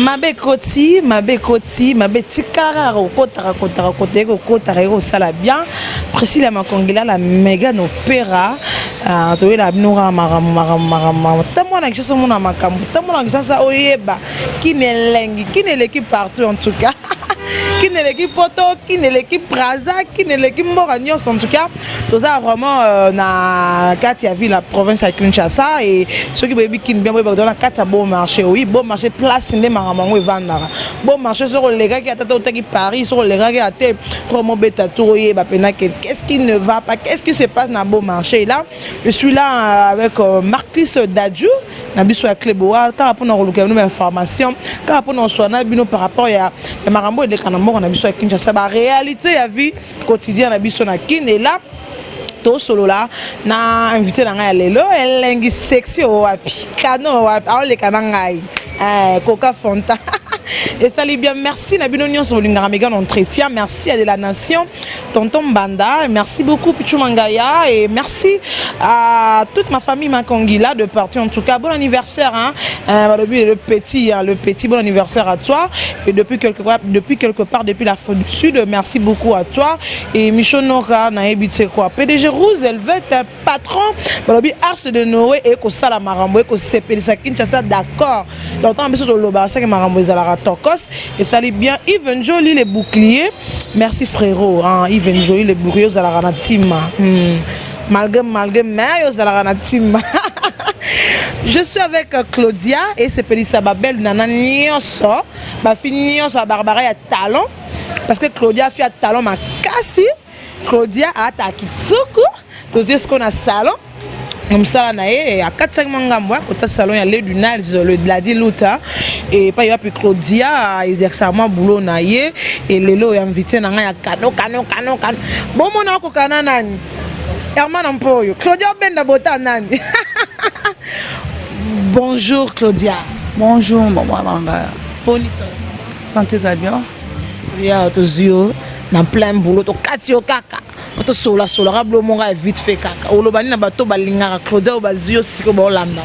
Mabekoti, Mabetikara, Kota, Sala bien. Précis la Makongila, la méga opéra, tu la Noura Maram, Tamon avec ça, mon amakamou, Tamon avec ça, Oyeba, qui n'est l'équipe partout en tout cas. Qui n'est l'équipe Poto, qui n'est l'équipe Braza, qui n'est l'équipe Moragnos en tout cas. Tout ça vraiment na Katia ville la province à Kinshasa et ceux qui veulent bien dans la Katia bon marché oui bon marché place indé maramango et vandara bon marché sur les gars qui attendent au qui Paris sur les gars qui attendent promo beta touyer bah qu'est-ce qui ne va pas qu'est-ce qui se passe dans bon marché là je suis là avec Marcus Dadju na biso ya Kleboa car pour nous relouquer une information car pour nous soigner bino par rapport à marambo de kanambo na biso ya Kinshasa ba réalité ya vie quotidienne na biso na kin et là to solo là na invité na ngai lelo elengi sexy wapi kano wapi a le kanangai Coca Fonta. Et ça bien, merci Nabino Nyon sur l'Ingaramega entretien, merci à de la nation, Tonton Banda, merci beaucoup Pichou Mangaya et merci à toute ma famille Makongila de partout. En tout cas, bon anniversaire, hein, le petit, bon anniversaire à toi. Et depuis quelque part, depuis l'Afrique du Sud, merci beaucoup à toi. Et Michel Nora, Naïbitse quoi, PDG Rouge, Elvette, patron, Arche de Noé et Kosala Marambo, et Kosepeli Kinshasa, d'accord. Longtemps, monsieur de Loba, c'est que Marambo est à la Tokos et ça allait bien. Yves Njoli les boucliers, merci frérot, hein. Yves Njoli les boucliers à la Ranatima. Malgré mais aux à la Ranatima. Je suis avec Claudia et c'est Pélissa Babel Nana Nyonso, ma fille Nyonso à Barbara à talon parce que Claudia fait à talon ma casse. Claudia a Takitsuku, tous ce qu'on a salon. Comme ça, et à 4-5 mangambois, au salon, il y a le Dunal, le Gladi Luta, et pas y a puis Claudia, exercement boulot naïe, et les lots invité dans un cano. Bon, mon oncle Cananani, Herman Ampoyo, Claudia Benda Botanani. Bonjour Claudia. Bonjour, maman. Police. Santé, ça bien? Il y a tous yeux, dans plein boulot, au Katio Kaka. Poto sola rablo monga vite fait kaka olobani na bato balinga Claudia obazio siko ba olanda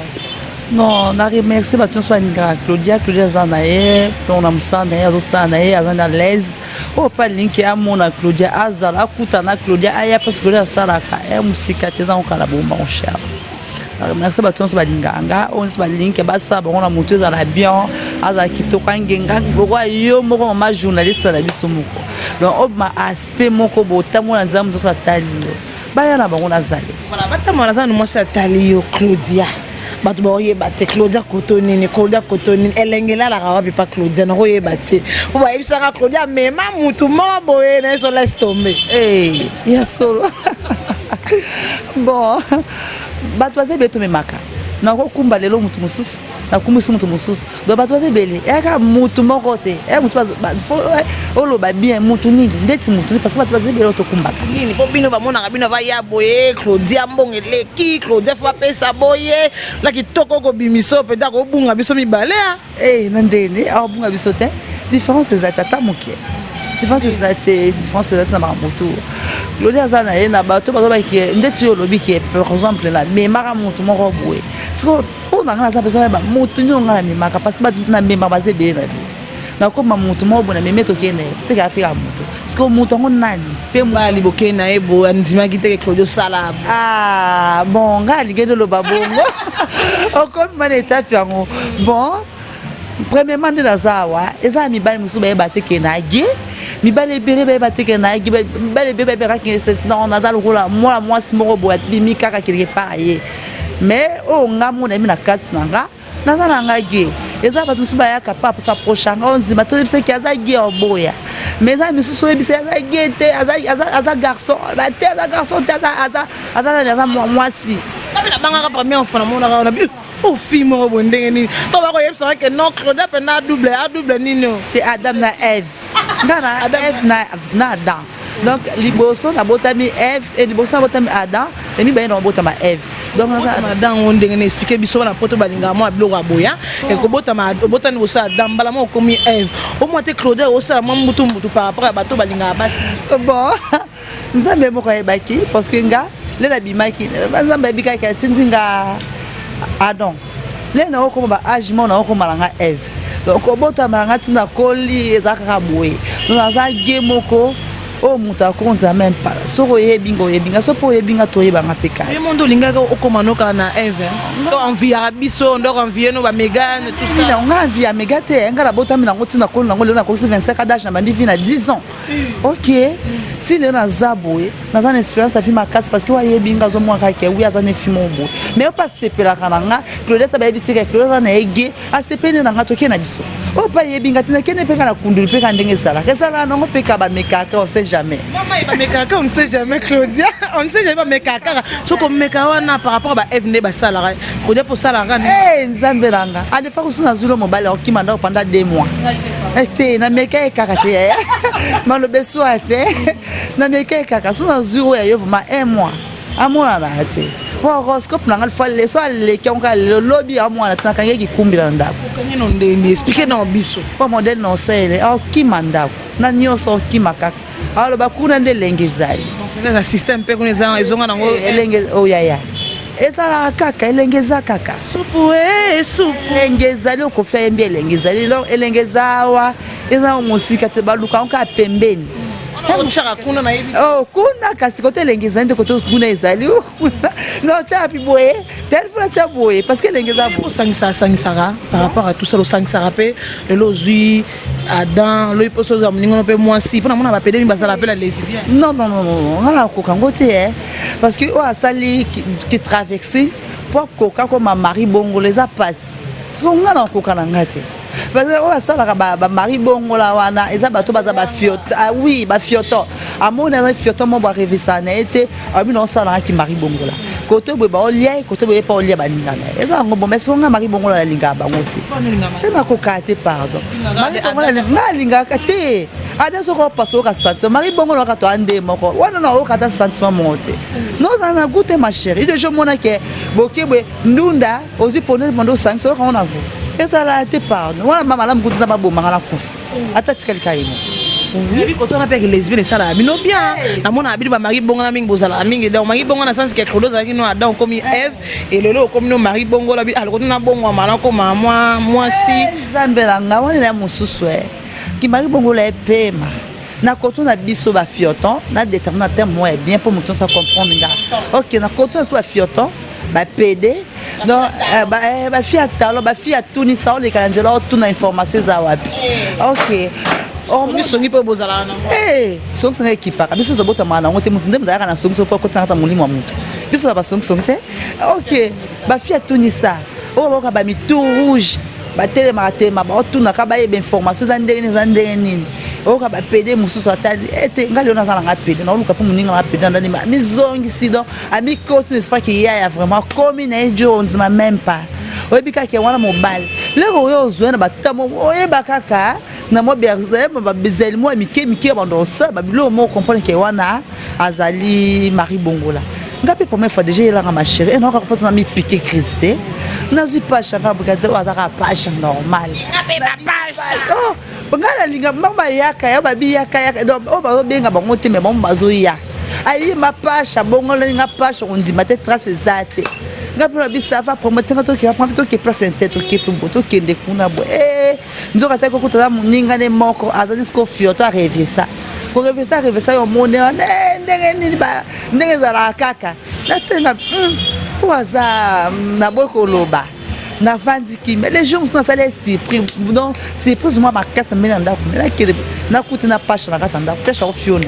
non na remercier bato so balinga Claudia zanae on amsana ya zosana azana l'aise o pa link ya mona Claudia azala akutana Claudia aya parce que Claudia salaka musika teza okala bomba on cher merci bato so balinga anga on so balinga basa ba on a monté dans la bien aza kitoka ngenga boko yo moko ma journaliste la biso moko donc on ma aspect moko botamo na nzamu to satali baya na bango na zali voilà batamo na zali mo satali yo Claudia bato ba oyeba te Claudia Cotonini elengela la rawa pa Claudia na oyeba te o ba yebisanga Claudia mema mutu mo boye na so laisse tomber ya solo bon bato baze beto memaka na ko kumba lelo mutu mususu na kumisa mutu mususu do bato baze bele eka mutu moko te musu fo olo ba bien mutu nini ndeti mutu parce que bato baze bele to kumba nini po bino ba mona bino va ya boye Claudia mbongele ki Claudia fa pesa boye la kitoko ko bimiso pe da ko bunga biso mibale nandene a bunga biso te différence za tata mokie différence za na mamutu Claudia zana na bato ba ki ndeti yo lobi ki par exemple la mais mara mutu moko boye siko on a la personne ba mutu nyonga na maka parce que ba na memba baze be na koma mutu mo bona memeto kene c'est ka pira mutu siko mutu ngo nani pe mbali bokena ebo anzima kiteke Claudio sala bon ngali gendo lo babongo o comme man étape yango bon premièrement de la zawa eza mi bali musu ba ebate kenagi mi bale bere ba ebate kenagi bale bebe bera ki non na dalo kola moi si moko bo bimi kaka quelque part ye mais o ngamu na mi na kasi nanga nazana ngage eza bato musu ba ya capable sa prochain on dit bato se ki azagi oboya mais ça musu so ebise azagi te aza garçon ba te aza garçon te aza moi si la banga premier enfant na mona na bi o film o bondenge ni to ba ko yebisa ke non Claudia pe na double nino te Adam na Eve ngana Eve na Adam donc liboso na botami Eve et liboso na botami Adam et mi ba na botama Eve donc Adam on ndenge ni expliquer biso na poto balinga mo abilo aboya et ko botani boso Adam bala mo komi Eve au moins te Claudia o sala mo mutu par rapport à bato balinga basi bon nzambe mo ko ebaki parce que nga le na bimaki nzambe bika ka tindinga Adam le na okoma ba age mo na okoma nga Eve donc obota malanga tina koli ezaka boye donc aza ge moko o muta konza même pas soko yebinga sopo yebinga toyebanga peka le monde lingaka okomanoka na Eve to envie biso ndo envie no ba Megan tout ça on a envie à Megan te ngala bota mina ngotina koli na ngolo na 25 d'âge na bandi vi na 10 ans OK si le na zaboye na une expérience afi makasi parce que wa yebinga zo mwa ka oui azane fimo bo mais pas sepela kananga Claudette ba yebisika Claudette na ege a sepene na ngato ke na biso o pa yebinga tina kene peka na kundulu peka ndenge sala kesala na ngo peka ba mekaka on sait jamais maman il va mekaka on ne sait jamais Claudia on ne sait jamais mekaka so ko mekawa na par rapport ba FND ba sala Claudia pour sala ngani nzambe langa a de fois kusuna zulo mobile o kimanda pendant 2 mois ete na meka kaka te malo beso ate na meka kaka suna zulo ya yo ma 1 mois amona na ate pour horoscope nanga fa le so le kionka le lobby amona tana kangi kumbila ndako kangi no ndeni expliquer na biso po modèle no sele o kimanda na nyoso kimaka alors bakuna ndelengezali donc c'est un système pe kuneza ezonga nango elenge oyaya ezala kaka elengeza kaka supu supu elengezali okofa mbi elengezali lo elengezawa eza musika te baluka onka pembeni chaka kuna na hivi oh kuna kasi kote elengeza nde kote kuna ezali kuna no chapi boye téléphone cha boye parce que elengeza bo sangisa par rapport à tout ça le sangisa pe le lozui Adam le poso za mningo pe moi si pona mona ba pede mi basala pe la lesbienne non ngala ko kango te parce que o asali qui traverser pour koka comme mari bongo les a passe parce que ngala ko kana ngate parce que o asala ba mari bongo la wana eza bato baza ba fioto ah oui ba fioto amona na fioto mo ba revisa na été abi non sala ki mari bongo la côté boye ba olia côté boye pa olia ba ningana eza ngombo mais songa mari bongo la linga ba ngote ema ko kate pardon mari bongo la linga kate ada soko paso ka sentiment mari bongo la ka to ande moko wana na o kata sentiment monte non ana goûter ma chérie de je mona ke boke boye ndunda ozi pone mondo sang so ka ona vo eza la te pardon wana mama la mkutu za baboma ngala kufa ata tikali kaimo oui quand on appelle les lesbiennes ça là mais non bien na mona abidi ba mari bongo na mingi bozala mingi donc mari bongo na sens que Claude za kino Adam comme Eve et lelo comme no mari bongo la bi alors na bongo mala comme moi si zambela nga wana na mususu ki mari bongo la pema na koto na biso ba fioton na déterminer terme moi bien pour muton ça comprendre nga OK na koto na fioton ba PD donc ba fia talo ba fia tuni ça on les candidat tout na information za wapi OK oh misongi pe bozala na songi songi ekipa biso zo bota mana ngote mutu ndemu daka na songi so po kotanga ta mulimo mutu biso ba songi songi te OK ba fia tunisa o boka ba mitu rouge ba tele matema ba otuna ka ba yeba information za ndenge nini o ka ba PD mususu atali ete ngali ona za nga PD na oluka po muninga na PD ndani ma mizongi sido ami kosi n'est pas qu'il y a vraiment comme na ejo onzima même pas oyebika ke wana mobile lero oyo ozwena batamo oyeba kaka na mo bezeli mo mike bando ça babilo mo comprendre ke wana azali Marie Bongola ngapi première fois déjà il a ma chérie et non ka pas na mi piquer Christé na suis pas changa bugate wa za pas normal ngapi ba pas oh ngala linga mama yaka ya babi yaka donc o ba benga bango te mais bon bazoya ayi ma pasha bongola nga pasha on dit ma tête trace zate ngapi na bisava promoter to ki apprendre to ki place tête to ki to ki ndekuna bo nzoka ta ko kutala muninga ne moko azali sko fioto a rêver ça ko rêver ça yo mone ndenge nini ba ndenge za la kaka na tena waza na boko loba na vandi ki mais les gens sont allés surpris donc c'est plus moi ma casse mais ndako na ki na kuti na pasha na kata ndako pesha ofiona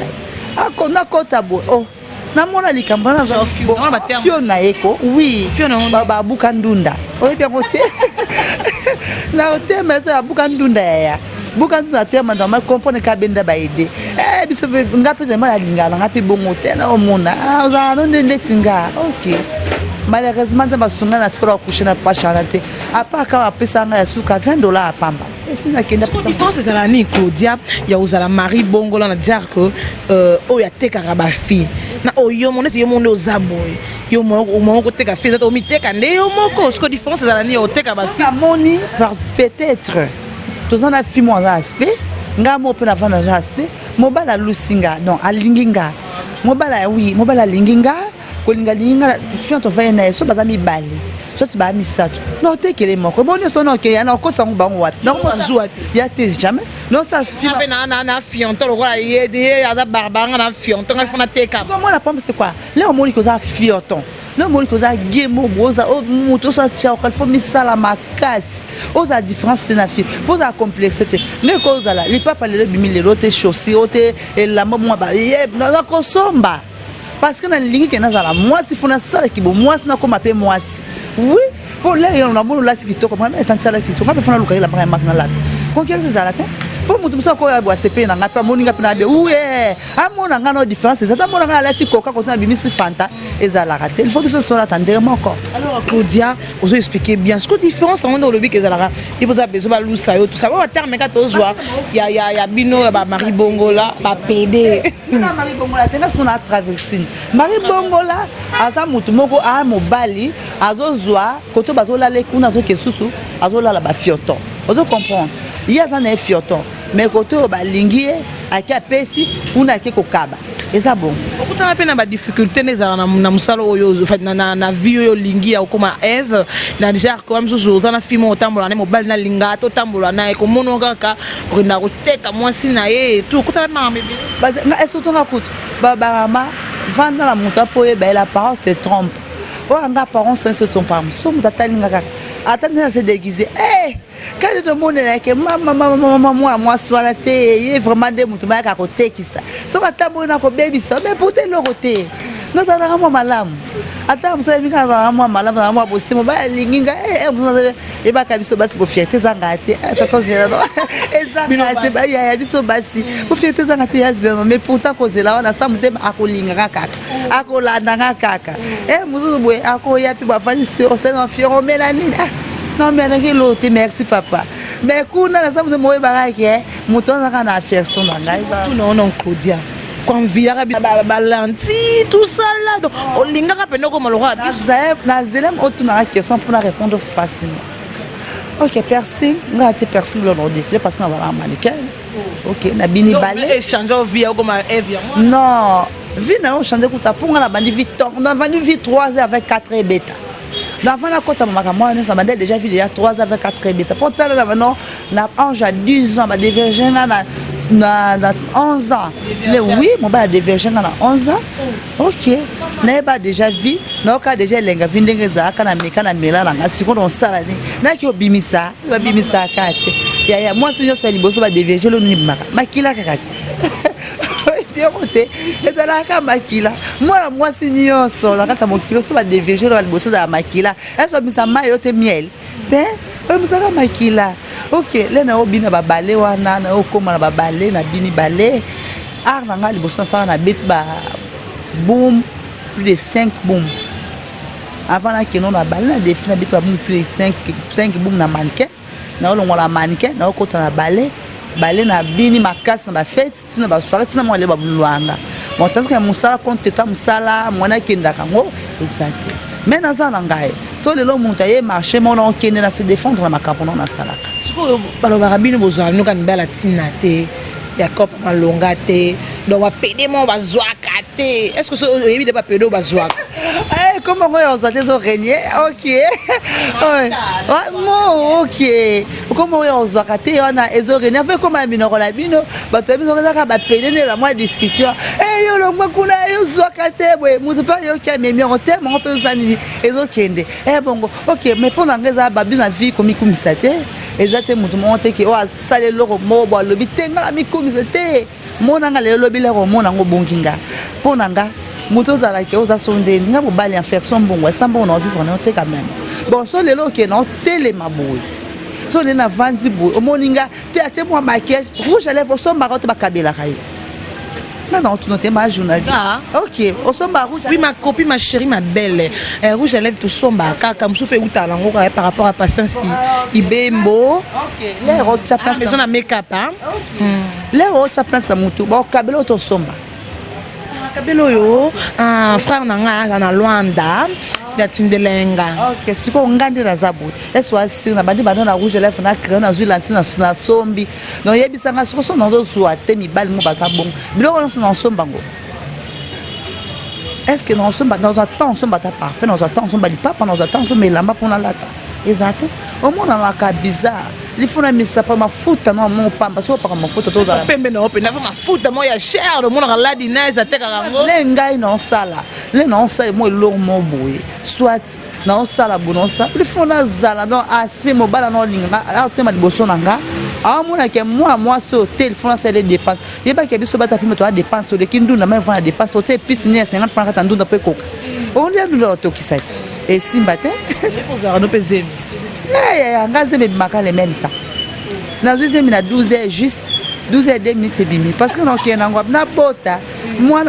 akona kota bo oh na mona likambo na za fiona eko oui fiona ba buka ndunda oyebi ngote na hotel mais ça buka ndunda ya buka ndunda tema dans ma comprendre ka benda ba aider biso ngapi za mala lingala ngapi bongo te na omona za no ndende singa OK malheureusement dans basunga na tikola kushina pasha te apaka apesa nga ya suka $20 apamba esina kenda pesa différence c'est la ni Claudia ya uzala Marie Bongola na dire que o ya teka ba fi na oyo monete yo monde ozaboy yo moko teka fi zato miteka nde yo moko ce que différence c'est la ni o teka ba fi moni par peut-être tous en a fi moi aspect nga mo pe na vana aspect mobala lusinga non alinginga mobala oui mobala linginga kolinga linga fianto va na so bazami bali soit ba misato non te kele moko bon so non ke yana ko sangu bango wat non ko Azouate. ya te jamais non ça suffit na fianto lo quoi yé ada barbanga na fianto nga fona teka moi la pomme c'est quoi là on moni ko za fioton là on moni ko za gemo boza o muto sa tchao kal fo misala makasi oza différence te na fi poza complexité ne ko za la li papa le bimi le rote chaussé ote et la mo ba yé na ko somba parce que na lingi ke na za la moi si fona sala ki bo moi na ko mape moi oui pour là on a mon là qui to comment est en sala ti to ka pe fona luka la ba makna la ko ke se za la te pour mutu musa ko ya bo CP na ngapa moninga pe na be oué amona ngano différence c'est ça mona ngala ti koka ko na bimisi fanta ezala raté il faut que ce soit attendre encore alors Claudia vous expliquer bien ce que différence entre le bic et ezala il vous a besoin ba lusa yo tout ça va terme ka to zwa ya bino ba Marie Bongola ba PD na Marie Bongola tenga ce qu'on a traversé Marie Bongola aza mutu moko a mobali azozwa koto bazola le kuna zo kesusu azola la ba fioton ozo comprendre il y a ça na fioton mais koto ba lingie akia pesi una ke kokaba eza bon okutana pe na ba difficulté nezala na musalo oyo na vie oyo lingi ya okoma Eve na déjà comme so za na fimo otambola na mobali na linga to tambola na ko mono kaka na koteka mwasi na ye tout okutana ma bébé ba na esoto na kutu ba barama vanda la muta po e ba la parole se trompe o anga parents se trompe pas so muta talinga kaka attendre se déguiser quand le monde est que moi soit té vraiment des mutu ba ka ko tekisa so ba tambo na ko baby so mais pour te le côté non ça na moi malam ata msa mi ka za moi malam na moi bosimo ba linginga e ba ka biso basi bo fierté zanga te ta kozela no ezanga te ba ya biso basi bo fierté zanga te ya zeno mais pourtant kozela na sa mutu akolinga kaka akolanda kaka muzu bwe akoya pi ba fani sur c'est un fiero mélanine non mais l'autre merci papa mais kuna na samu de moye barake mutonza kana affection na ngai tout non Claudia quand via ba lenti tout ça là donc on linga ka peno ko malora na zelem otuna question pour répondre facilement OK piercing nga te piercing le nom défilé parce que na va mannequin OK na bini balé échanger via comme Eve non vie na on changer kuta ponga na bandi viton on a vendu vie 3 heures avec 4 bêta l'enfant a côté maman nous avons déjà vu il y a 3 avec 4 bêta pourtant là maintenant na ange à 10 ans ba divergent na 11 ans oui mon ba divergent na 11 ans OK na ba déjà vu na ka déjà lenga vindenge za kana meka na mela na sikondo on sala ni na ki obimisa ba bimisa kate ya moi si je suis liboso ba divergent lo ni makila kaka côté et dans la camakila moi si nyonso na kata mokilo so ba déviger le bosso da makila eso misa mayo te miel te misa ka makila OK le na obina ba balé wana na okoma na ba balé na bini balé arna nga le bosso sa na beti ba boom plus de 5 boom avant na que non na balé na défi na beti ba boom plus de 5 boom na mannequin na olongo la mannequin na okota na balé balé na bini makasi na ba fête tina ba soirée tina mo le ba bulwanga bon tant que musala compte ta musala mona kenda kango esate mais na za na ngai so le lo munta ye marché mon on kende na se défendre na makapono na salaka siko balo ba bini bozwa nuka mbela tina te ya cop malonga te donc va pédé mon va zwaka te est-ce que so yebi de pas pédo ba zwaka comment on s'est des régner OK moi OK comment on zwaka te on a ezo régner fait comme bino la bino ba to bino za ka ba pédé na moi discussion yo lo moi kuna yo zwaka te bwe mutu pa yo ki memi on te mon pe zani ezo kende bongo OK mais pendant que ça ba bino vie comme kumisate exactement mutu monte ki o asale loko mo ba lobi tenga mi kumisate mona nga le lobi le ko mona ngo bonginga ponanga mutu za la ki o za sonde nga bo bali infection bongo samba on vivre na te quand même bon so le lo ki na tele maboui so le na vandi boui o moninga te ate mo maquillage rouge à lèvres so ba ko ba kabela kai non, tu n'es pas journaliste. Ah. OK. Au somba rouge. Oui, ma copine, ma chérie, ma belle. Rouge à lèvres, tout somba. Car comme soupe ou talango par rapport à patience, il bembo. OK. Les rots, ça place. Maison à make-up. Les rots, ça place à moutou. Bon, kabelo to somba. Kabelo yo, frère nanga na Luanda. Ya tundelenga. OK, siko ngande na zabu. Eswa si na bandi bana rouge lèvres na créer na zulantina na sombi. Non yebisa nga siko so na zo zuwa te mi bal mo bata bon. Biloko no so na sombango. est-ce que dans un temps on bat parfait, dans un temps on bat du papa, dans un temps on met la main pour la lata. Exact. Au monde dans la cas bizarre. Il faut mettre ça pas ma faute non mon pas parce que pas ma faute tout ça. Pembe non pe na ma faute moi ya cher le monde la dina za te karango. Les ngai non sala. Les non ça moi lourd mon boy. Soit non sala bon ça. Il faut na zala non aspect mobile non linga. Alors tema liboso nanga. Ah mona ke moi so hotel France les dépenses. Il pas que biso bata pime toi dépenses de kindu na même faire dépenses hotel piscine 50 francs ka ndunda pe coca. On lui a donné auto qui ça. Et si matin. Pour ça no peze. Ngaze me bimaka le même temps. Dans 12h juste 12h 2 minutes bimi parce que non kena ngwa na bota moi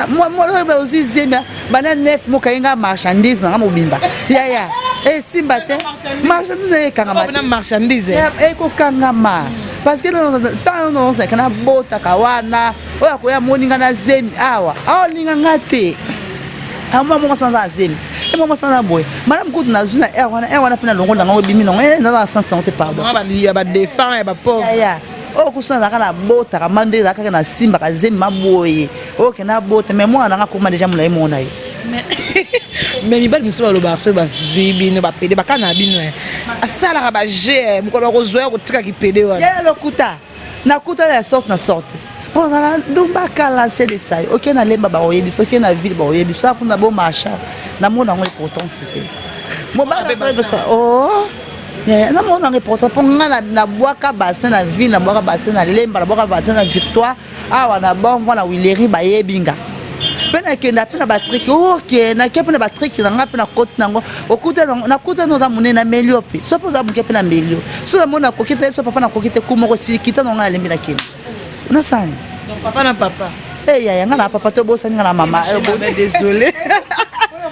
ba aussi zemia bana 9 mo kainga marchandise na mobimba ya et simba te marchandise kanga ma na marchandise e ko kanga ma parce que non ça kana bota kawana oya ko ya moninga na zemi awa linga ngate ama mo sanza zemi et moi ça na boy madame kutu na zuna wana pena longo na ngo bimi non na 150 pardon ba défend et ba pauvre ya o kusana kana bota ka mande za kana simba ka zemi maboye o kana bota mais moi na ko ma déjà mon na yo mais mi bal mi so lo ba so ba zuibi no ba pede ba kana bino asala ka ba je mo ko lo zoya ko tika ki pede wana ya lo kuta na kuta la sorte bon na ndumba kala c'est de ça OK na lemba ba oyebi OK na ville ba oyebi ça pour na bon marché na mona ngole pourtant c'était mo ba ça oh ya na mona ngole pourtant pour ngala na boaka bassin na ville na boaka bassin na lemba na boaka bassin na victoire awa na bon voilà wileri ba yebinga pena ke na pena ba trick OK na ke pena ba trick na ngapa na côte nango okuta na kuta no za munena meliope so poza muke pena melio so na mona kokita so papa na kokite kumo ko sikita no ngala lembi na kini na sani donc papa na papa ya ngala papa to bosa ngala mama désolé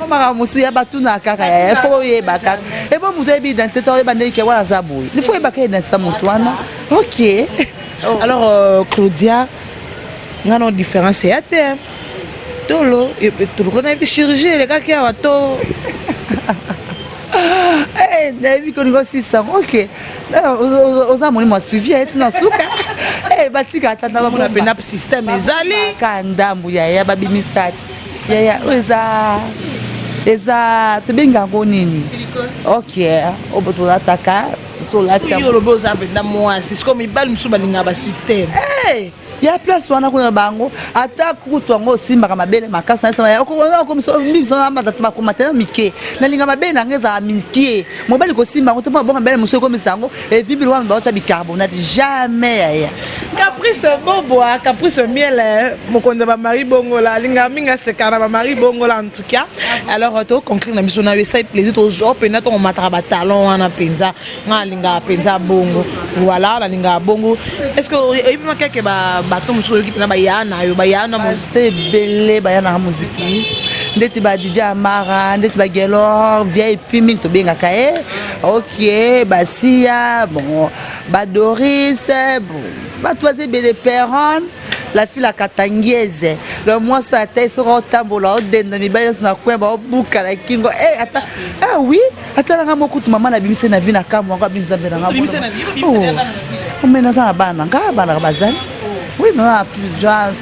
mama musu ya batuna kaka ya fo ye baka e bo mutu ebi identité to ba ndeke wala zaboui il faut e baka identité mutu wana OK alors Claudia ngano différence ya te tolo et tout le monde chirurgie les gars qui a to David Konigo 600 OK aux amoni moi suivi et na suka batika atanda ba na penap système ezali kandambu ya babimisati ya eza tobenga ngo nini OK obotola taka tola tia yo lobo za benda moi c'est comme ibal musu balinga ba système ya place wana kuna bango ata kutu ngo simba kama bele makasa na ko miso miso na mata tuma komata mike na linga mabele na ngeza mike mobali ko simba ngo tuma bonga bele muso ko misango e vibili wana ba ocha bicarbonate jamais ya caprice bobo caprice miel mokonza ba mari bongo la linga minga se kana ba mari bongo la en tout cas alors to concret na miso na ça plaisir to zo pena to matra ba talon wana penza nga linga penza bongo voilà la linga bongo est-ce que il peut quelque bato muso qui na bayana yo bayana mo c'est belé bayana musique ndeti ba DJ Amara ndeti ba Gelor vieille piming to benga kae OK basia bon ba Doris bon ba toise belé Perron la fille la katangieze le moi ça tête sur tambola odenda mi bayas na kwa ba buka la kingo ata oui ata la mokutu mama na bimise na vina kamwa kwa binzambe na ngabo o mena za bana ngaba bazali. Oui, non, plusieurs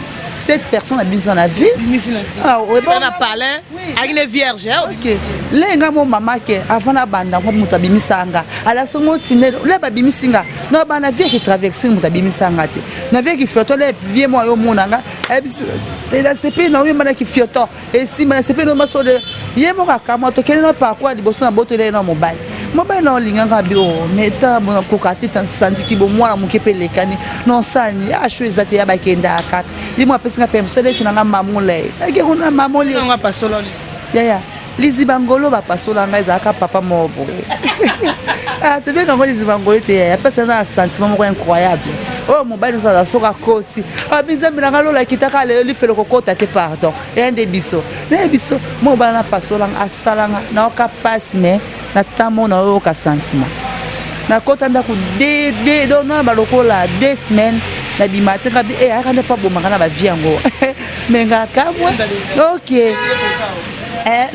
7 personnes à besoin de vie. Ah, oui, bon, on a parlé avec une vierge. OK. Lenga mo mama ke avant na banda ko mutu abimisanga. Ala songo tine le babimisinga. No bana vie qui traverser mutu abimisanga te. Na vie qui fioto le vie mo yo monanga. Et la CP no oui mana ki fioto. Et si mana CP no maso de yemo ka kama to kele no pa kwa liboso na boto le no mobile. Mobile na linganga bio meta bona kokati tan santi ki bo mwana mukepele kani non sani a choisa te ya bakenda akaka. Dis-moi parce que personne qui n'a mamole. Ake kuna mamole. On va pas solo. Ya. Lizi bangolo ba pasola ngaiza aka papa mobo. Ah, tu veux quand Lizi bangolo te ya parce que un sentiment incroyable. Oh mobile ça soka koti. Ah binzambi na ngalo la kitaka le li felo kokota te pardon. Et un de biso. Na biso mobile na pasola asalanga na ka passe mais na tamo na o ka sentiment. Na kota ndako de do na ba lokola 2 semaines na bimate ngabi akande pa bomanga na ba vie yango. Menga kamwa. OK.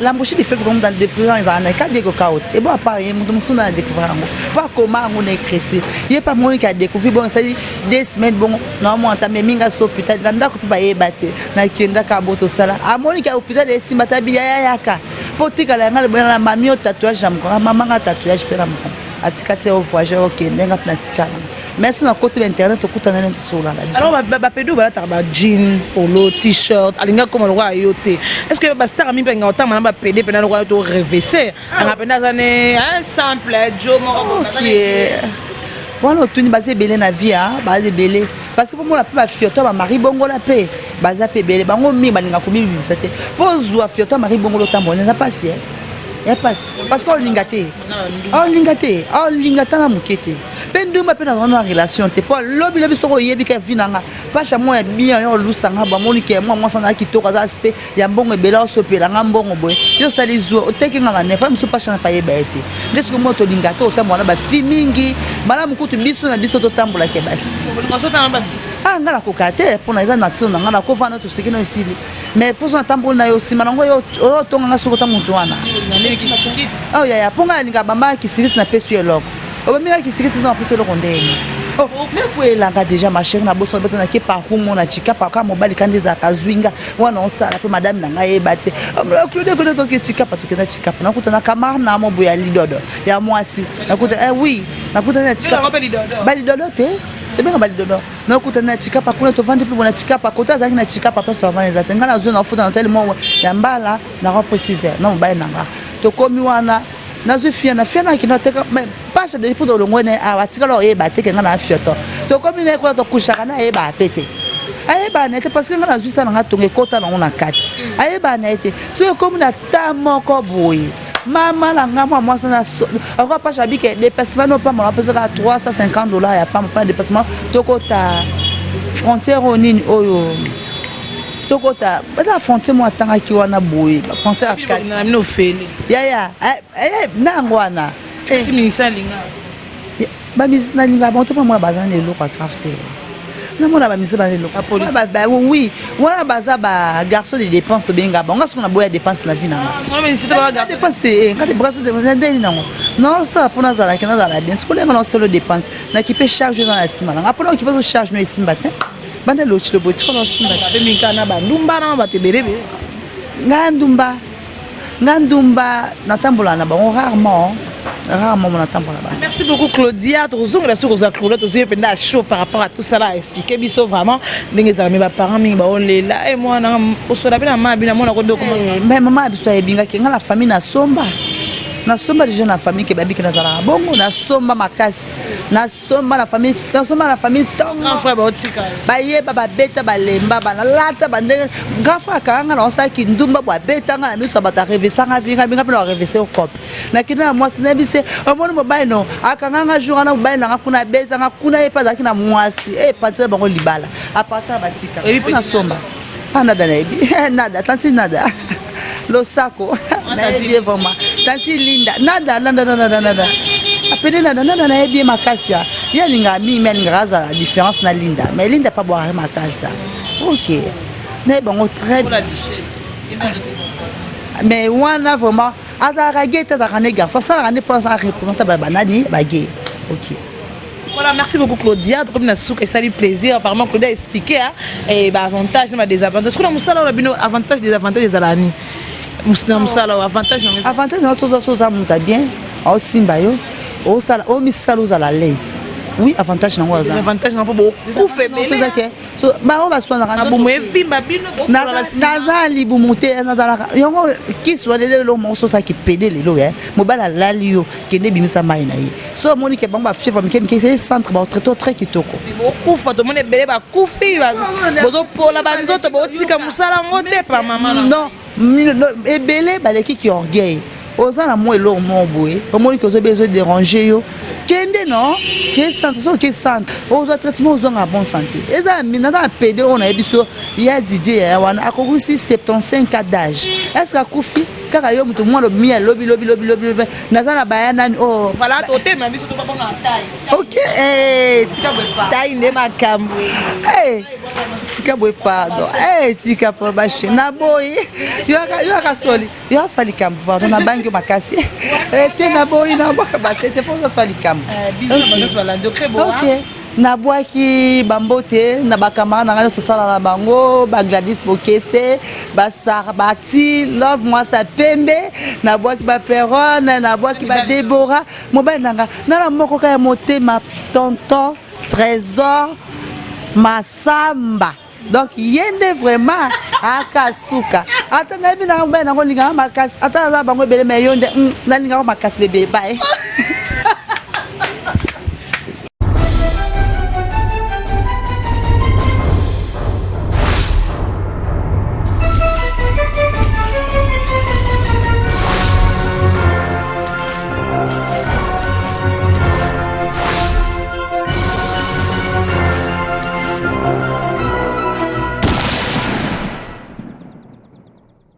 l'embauche de fait comme dans des frères ils en a qu'à découvrir et bon pas il me sonne à découvrir pas comment on est chrétien il est pas moi qui a découvert bon ça dit des semaines bon non moi ta mais minga so peut-être là ndako pas y battre na kienda ka boto sala a moi qui a hôpital de simata biya yaka potika la ngala bona mamio tatouage jam ko mama nga tatouage pela mo atikate au voyage OK ndenga platika mais sur notre côté internet okutana na tsola là alors ba pedo ba ta ba jean polo t-shirt alinga comme le roi yote est-ce que ba star mi penga autant mana ba pd pena le roi to revêser on appelle ça un simple joe moko voilà tout ni basé belé na vie hein basé belé parce que pour moi la pas fioto ba mari bongo la paix baza pe belé bango mi balinga ko mi bisate pose wa fioto mari bongo lo tambo na passe et passe parce qu'on lingate na mukete pendo ma pena dans relation te pas lobi lobi soko yebi ka vinanga pas chamo ya bien yo lusanga ba moni ke moi sana kitoko za aspect ya mbongo ebela osopela nga mbongo boy yo sali zo oteki nga ne fam so pas chana pa yeba ete ndesko moto lingate otambo na ba fi mingi mala mukutu biso na biso to tambola ke ba ah ngala ko kate pona eza na tsona ngala ko fana to sikino isili mais pour son tambola na yo sima nango yo to nga soko tamuntu wana oh ya ponga linga bamba kisikiti na pesu eloko obaminga kisikiti na pesu eloko ndeni oh mais pour elanga déjà ma chérie na boso beto na ke pa humo na chika pa ka mobali kandi za kazwinga wana osala pe madame na ngai ebate Claude ko to ke chika pa to ke na chika pa na kutana kamar na mo boya lidodo ya mwasi na kuta oui na kuta na chika ba lidodo te benga ba lidodo na kuta na chika pa kuna to vendre pe bona chika pa kota za na chika pa peso vendre za tenga na zone na futa na tellement ya mbala na ko préciser na mobali na nga to komi wana nazo fiana kino teka pas de pour le ngone a watika lo e ba teke ngana fioto to komi ne ko to kushaka na e ba pete aye ba nete parce que ngana zuisa na ngatonge kota na ona kati aye ba nete so komi na tamo ko boy mama la ngama moi ça encore pas chabike dépassement non pas moi pesa ka $350 ya pas dépassement to kota frontière onini oyo tokota bata frontière moi tanga ki wana boy frontière kati na mino feli ya nangwana si ministre linga ba ministre na linga bon to pas moi bazana le loko crafter na mona ba ministre ba le loko ba oui wana baza ba garçon de dépenses benga bon ngaso na boya dépenses la vie na moi ministre ba garçon dépenses ngade brasso de ndeni nango non ça pour nazala ke nazala bien skole ngana solo dépenses na ki peut charger dans la sima nga pour ki peut charge no simba te bande lo chilo boti ko simba be mikana ba ndumba na ba te berebe ngandumba na tambola na ba rarement mon tambola ba. Merci beaucoup Claudia tozonga la sur za Claudia tozo penda chaud par rapport à tout ça là expliquer biso vraiment ndenge za mes parents mingi ba olela et moi na osola bina ma bina mona ko ndoko mais maman biso ebinga ke ngala famille na somba déjà na famille ke babi ke na zala bongo na somba makasi na somba la famille tongo grand frère ba otika ba ye ba beta ba lemba ba lata ba ndenge grand frère kanga na osa ki ndumba ba beta nga na miso ba ta revesa nga vinga binga pe na revesa o cop na kina mwasi na bise omoni mobile no akanga nga jour na mobile na kuna beta nga kuna e pa za kina mwasi e patse ba ko libala a partir ba tika na somba nada na ebi nada tanti nada lo sako na ebi vraiment tanti linda nada appelé nada na ebi makasia ya linga mi men graza la différence na linda mais linda pas boire makasia OK mais bon très bien mais wana vraiment azara geta za kana garçon ça rane pour ça représenter ba banani ba gay OK. Voilà, merci beaucoup Claudia. Comme na souka ça lui plaisir apparemment Claudia a expliqué et bah avantages et désavantages. Qu'on a musala la bino avantages désavantages des alani. Musala avantages non ça monte bien. Au simba yo. Au sala au misalo za la l'aise. Oui, avantage nango za. Avantage non pas beaucoup fait belle. So ba on va soigner na bomo efimba bino na libu monter na zala. Yongo kiswa lelo mo so ça qui pédé lelo mobala lalio kende bimisa mai na yi. So moni ke bamba fièvre mais c'est centre ba très kitoko. Beaucoup fa to moni belé ba kufi ba bozo pola ba nzoto ba otika musala ngote pa mama. Non, ebele ba leki ki orgueil. Ozana mo elo mo boye. Omoni ko zo besoin déranger yo. Kende non que santé aux traitements aux en bonne santé et ça minana PD on a biso ya Didier wana akokusi 75 ans d'âge est-ce que akufi kaka yo mutu mwana mia lobi nazana bayana oh voilà toté mais biso to pas na taille OK tika bwe pa taille le makambo tika boy pardon tika po bashi na boy yo ka soli kambo pardon na bangi makasi te na boy na baka basete po soli kambo OK na bwaki bambote na bakamara na ngana tosala na bango ba Gladys Bokese ba Sarbati love moi sa pembe na bwaki ba Perone na bwaki ba Deborah mobali nanga na moko ka motema tonton Trésor Masamba donc yende vraiment akasuka ata na bina ngombe na ngolinga makasi ata na bango bele me yonde na linga makasi bebe bye